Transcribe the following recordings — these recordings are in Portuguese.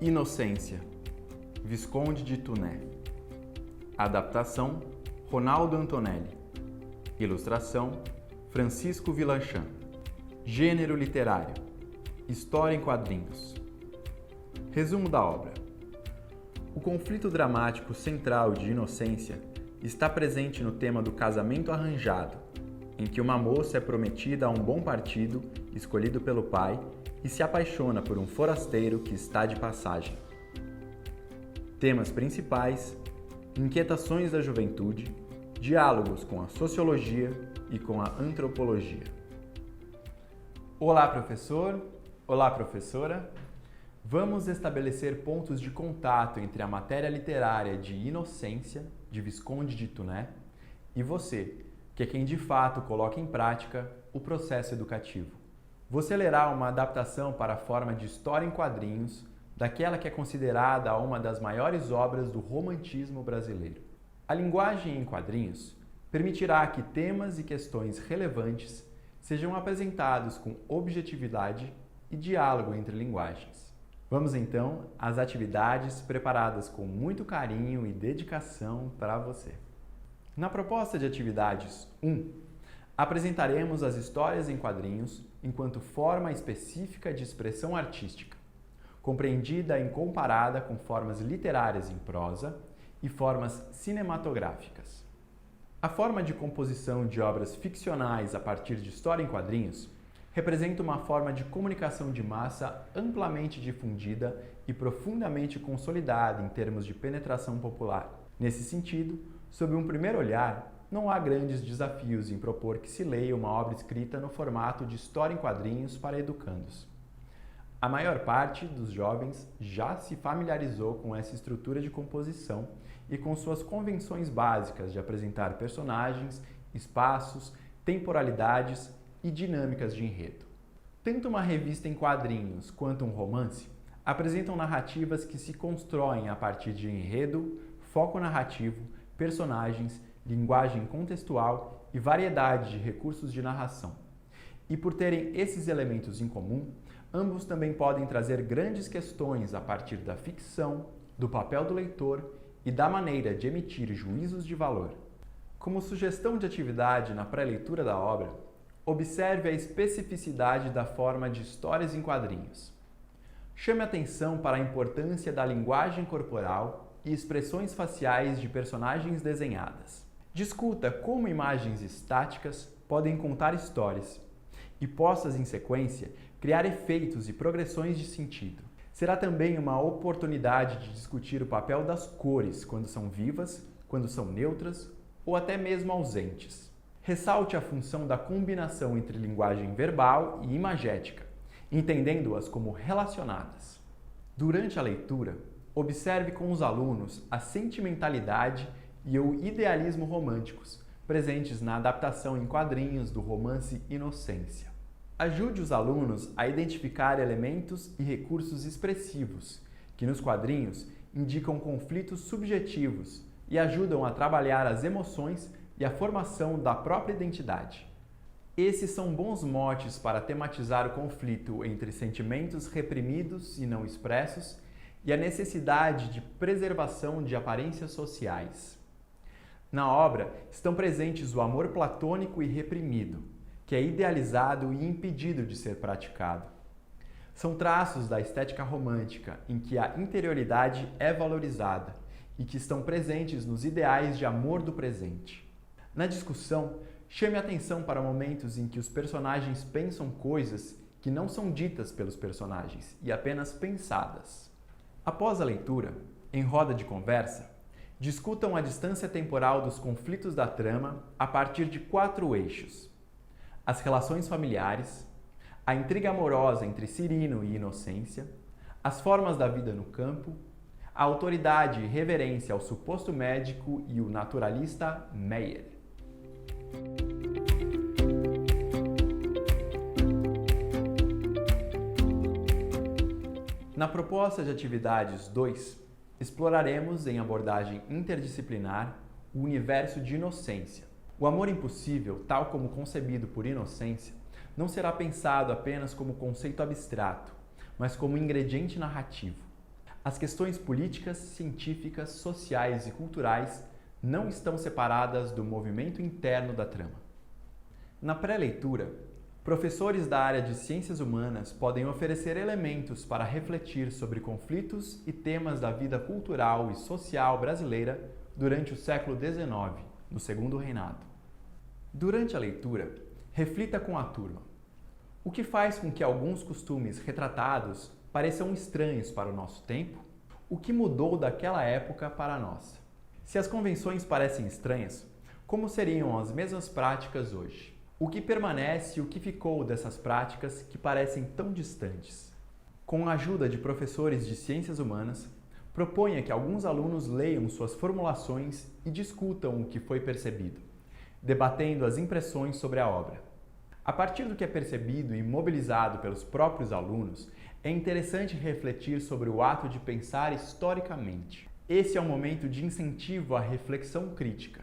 Inocência, Visconde de Tuné. Adaptação, Ronaldo Antonelli. Ilustração, Francisco Villanchan. Gênero literário, história em quadrinhos. Resumo da obra. O conflito dramático central de Inocência está presente no tema do casamento arranjado, em que uma moça é prometida a um bom partido, escolhido pelo pai, e se apaixona por um forasteiro que está de passagem. Temas principais: inquietações da juventude, diálogos com a sociologia e com a antropologia. Olá, professor! Olá, professora! Vamos estabelecer pontos de contato entre a matéria literária de Inocência, de Visconde de Tuné, e você, que é quem de fato coloca em prática o processo educativo. Você lerá uma adaptação para a forma de história em quadrinhos daquela que é considerada uma das maiores obras do romantismo brasileiro. A linguagem em quadrinhos permitirá que temas e questões relevantes sejam apresentados com objetividade e diálogo entre linguagens. Vamos então às atividades preparadas com muito carinho e dedicação para você. Na proposta de atividades 1, apresentaremos as histórias em quadrinhos enquanto forma específica de expressão artística, compreendida e comparada com formas literárias em prosa e formas cinematográficas. A forma de composição de obras ficcionais a partir de história em quadrinhos representa uma forma de comunicação de massa amplamente difundida e profundamente consolidada em termos de penetração popular. Nesse sentido, sob um primeiro olhar, não há grandes desafios em propor que se leia uma obra escrita no formato de história em quadrinhos para educandos. A maior parte dos jovens já se familiarizou com essa estrutura de composição e com suas convenções básicas de apresentar personagens, espaços, temporalidades e dinâmicas de enredo. Tanto uma revista em quadrinhos quanto um romance apresentam narrativas que se constroem a partir de enredo, foco narrativo, personagens, linguagem contextual e variedade de recursos de narração. E por terem esses elementos em comum, ambos também podem trazer grandes questões a partir da ficção, do papel do leitor e da maneira de emitir juízos de valor. Como sugestão de atividade na pré-leitura da obra, observe a especificidade da forma de histórias em quadrinhos. Chame atenção para a importância da linguagem corporal e expressões faciais de personagens desenhadas. Discuta como imagens estáticas podem contar histórias e, postas em sequência, criar efeitos e progressões de sentido. Será também uma oportunidade de discutir o papel das cores quando são vivas, quando são neutras ou até mesmo ausentes. Ressalte a função da combinação entre linguagem verbal e imagética, entendendo-as como relacionadas. Durante a leitura, observe com os alunos a sentimentalidade e o idealismo românticos presentes na adaptação em quadrinhos do romance Inocência. Ajude os alunos a identificar elementos e recursos expressivos que nos quadrinhos indicam conflitos subjetivos e ajudam a trabalhar as emoções e a formação da própria identidade. Esses são bons motes para tematizar o conflito entre sentimentos reprimidos e não expressos e a necessidade de preservação de aparências sociais. Na obra estão presentes o amor platônico e reprimido, que é idealizado e impedido de ser praticado. São traços da estética romântica em que a interioridade é valorizada e que estão presentes nos ideais de amor do presente. Na discussão, chame atenção para momentos em que os personagens pensam coisas que não são ditas pelos personagens e apenas pensadas. Após a leitura, em roda de conversa, discutam a distância temporal dos conflitos da trama a partir de 4 eixos: as relações familiares, a intriga amorosa entre Cirino e Inocência, as formas da vida no campo, a autoridade e reverência ao suposto médico e o naturalista Meyer. Na proposta de atividades 2, exploraremos em abordagem interdisciplinar o universo de Inocência. O amor impossível, tal como concebido por Inocência, não será pensado apenas como conceito abstrato, mas como ingrediente narrativo. As questões políticas, científicas, sociais e culturais não estão separadas do movimento interno da trama. Na pré-leitura, professores da área de ciências humanas podem oferecer elementos para refletir sobre conflitos e temas da vida cultural e social brasileira durante o século XIX, no Segundo Reinado. Durante a leitura, reflita com a turma. O que faz com que alguns costumes retratados pareçam estranhos para o nosso tempo? O que mudou daquela época para a nossa? Se as convenções parecem estranhas, como seriam as mesmas práticas hoje? O que permanece e o que ficou dessas práticas que parecem tão distantes? Com a ajuda de professores de ciências humanas, proponha que alguns alunos leiam suas formulações e discutam o que foi percebido, debatendo as impressões sobre a obra. A partir do que é percebido e mobilizado pelos próprios alunos, é interessante refletir sobre o ato de pensar historicamente. Esse é um momento de incentivo à reflexão crítica,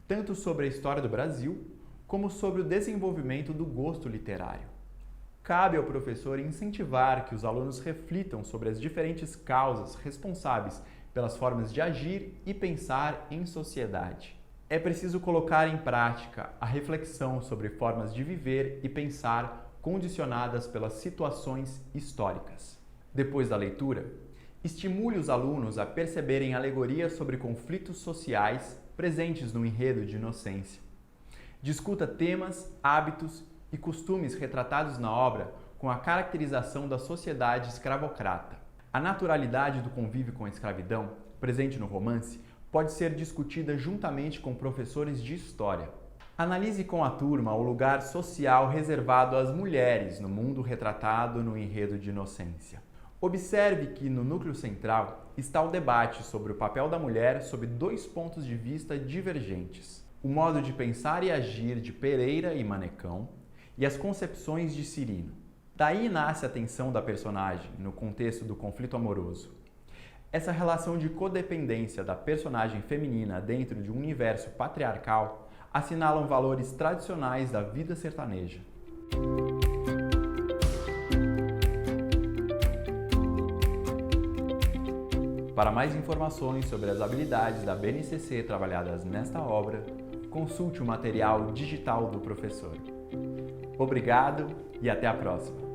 tanto sobre a história do Brasil, como sobre o desenvolvimento do gosto literário. Cabe ao professor incentivar que os alunos reflitam sobre as diferentes causas responsáveis pelas formas de agir e pensar em sociedade. É preciso colocar em prática a reflexão sobre formas de viver e pensar condicionadas pelas situações históricas. Depois da leitura, estimule os alunos a perceberem alegorias sobre conflitos sociais presentes no enredo de Inocência. Discuta temas, hábitos e costumes retratados na obra com a caracterização da sociedade escravocrata. A naturalidade do convívio com a escravidão, presente no romance, pode ser discutida juntamente com professores de história. Analise com a turma o lugar social reservado às mulheres no mundo retratado no enredo de Inocência. Observe que no núcleo central está o debate sobre o papel da mulher sob dois pontos de vista divergentes: o modo de pensar e agir de Pereira e Manecão e as concepções de Cirino. Daí nasce a tensão da personagem no contexto do conflito amoroso. Essa relação de codependência da personagem feminina dentro de um universo patriarcal assinalam valores tradicionais da vida sertaneja. Para mais informações sobre as habilidades da BNCC trabalhadas nesta obra, consulte o material digital do professor. Obrigado e até a próxima!